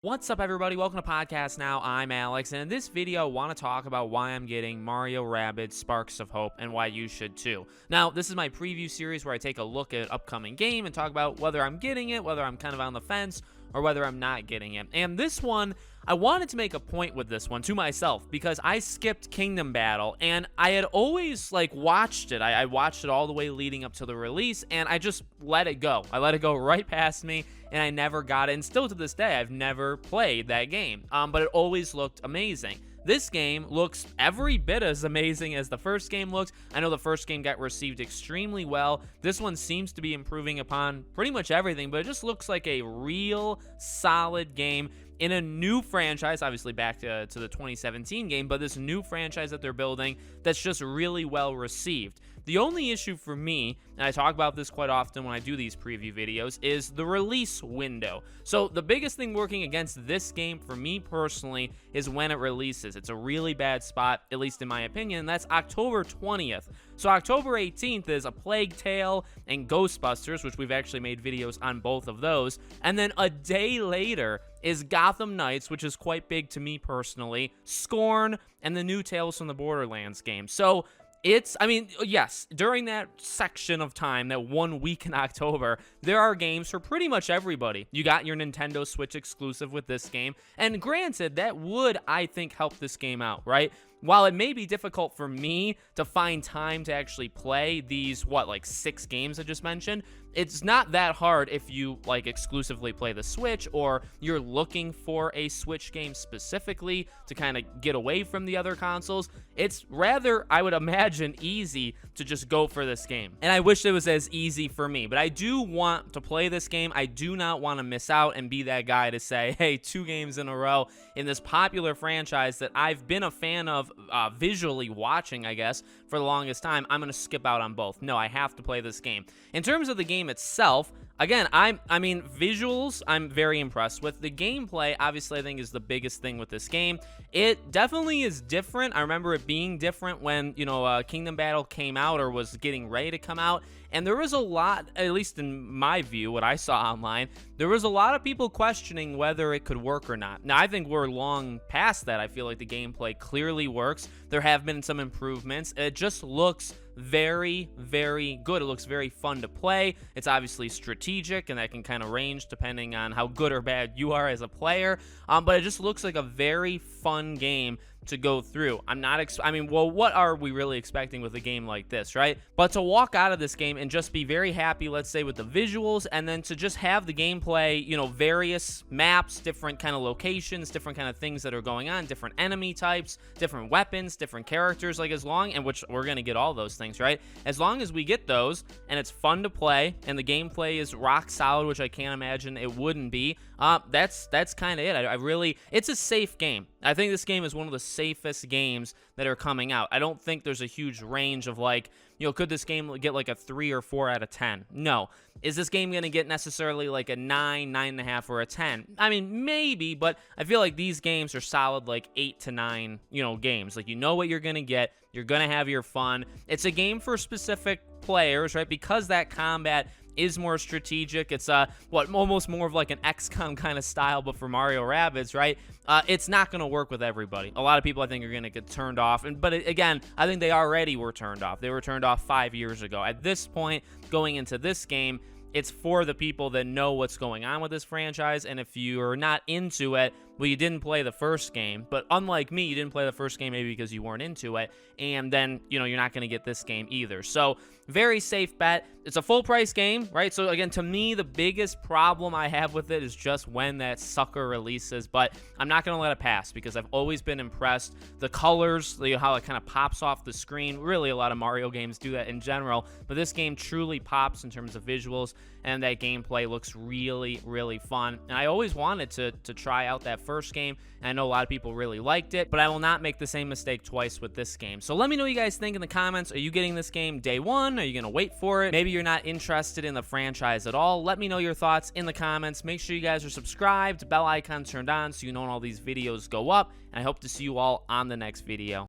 What's up, everybody? Welcome to Podcast Now. I'm Alex, and in this video, I want to talk about why I'm getting Mario Rabbids Sparks of Hope and why you should too. Now, this is my preview series where I take a look at an upcoming game and talk about whether I'm getting it, whether I'm kind of on the fence, or whether I'm not getting it. And this one, I wanted to make a point with this one to myself because I skipped Kingdom Battle, and I had always watched it. I watched it all the way leading up to the release, and I just let it go. I let it go right past me, and I never got it. And still to this day, I've never played that game. But it always looked amazing. This game looks every bit as amazing as the first game looked. I know the first game got received extremely well. This one seems to be improving upon pretty much everything, but it just looks like a real solid game in a new franchise, obviously back to the 2017 game, but this new franchise that they're building that's just really well received. The only issue for me, and I talk about this quite often when I do these preview videos, is the release window. So the biggest thing working against this game for me personally is when it releases. It's a really bad spot, at least in my opinion, and that's October 20th. So October 18th is A Plague Tale and Ghostbusters, which we've actually made videos on both of those. And then a day later is Gotham Knights, which is quite big to me personally, Scorn, and the new Tales from the Borderlands game. So yes, during that section of time, that 1 week in October, there are games for pretty much everybody. You got your Nintendo Switch exclusive with this game, and granted, that would, I think, help this game out, right? While it may be difficult for me to find time to actually play these, 6 games I just mentioned, it's not that hard if you, exclusively play the Switch, or you're looking for a Switch game specifically to kind of get away from the other consoles. It's rather, I would imagine, easy to just go for this game. And I wish it was as easy for me, but I do want to play this game. I do not want to miss out and be that guy to say, hey, 2 games in a row in this popular franchise that I've been a fan of visually watching, I guess, for the longest time. I'm going to skip out on both. No, I have to play this game. In terms of the game itself, again, visuals, I'm very impressed with. The gameplay, obviously, I think is the biggest thing with this game. It definitely is different. I remember it being different when, Kingdom Battle came out or was getting ready to come out. And there was a lot, at least in my view, what I saw online, there was a lot of people questioning whether it could work or not. Now, I think we're long past that. I feel like the gameplay clearly works. There have been some improvements. It just looks very, very good. It looks very fun to play. It's obviously strategic, and that can kind of range depending on how good or bad you are as a player. But it just looks like a very fun game to go through. What are we really expecting with a game like this, right? But to walk out of this game and just be very happy, let's say, with the visuals, and then to just have the gameplay, various maps, different kind of locations, different kind of things that are going on, different enemy types, different weapons, different characters, which we're going to get all those things, right? As long as we get those, and it's fun to play, and the gameplay is rock solid, which I can't imagine it wouldn't be, that's kind of it. It's a safe game. I think this game is one of the safest games that are coming out. I don't think there's a huge range of could this game get a 3 or 4 out of 10? No. Is this game going to get necessarily a 9, 9.5, or a 10? Maybe, but I feel like these games are solid 8 to 9, games. You know what you're going to get. You're going to have your fun. It's a game for specific players, right? Because that combat is more strategic. It's almost more of an XCOM kind of style, but for Mario Rabbids, right? It's not going to work with everybody. A lot of people, I think, are going to get turned off. But again, I think they already were turned off. They were turned off 5 years ago. At this point, going into this game, it's for the people that know what's going on with this franchise, and if you're not into it, well, you didn't play the first game, but unlike me, you didn't play the first game maybe because you weren't into it, and then, you're not going to get this game either. So, very safe bet. It's a full-price game, right? So, again, to me, the biggest problem I have with it is just when that sucker releases, but I'm not going to let it pass because I've always been impressed. The colors, how it kind of pops off the screen. Really, a lot of Mario games do that in general, but this game truly pops in terms of visuals, and that gameplay looks really, really fun. And I always wanted to try out that first game, and I know a lot of people really liked it, but I will not make the same mistake twice with this game. So let me know what you guys think in the comments. Are you getting this game day one? Are you going to wait for it? Maybe you're not interested in the franchise at all. Let me know your thoughts in the comments. Make sure you guys are subscribed, bell icon turned on so you know when all these videos go up, and I hope to see you all on the next video.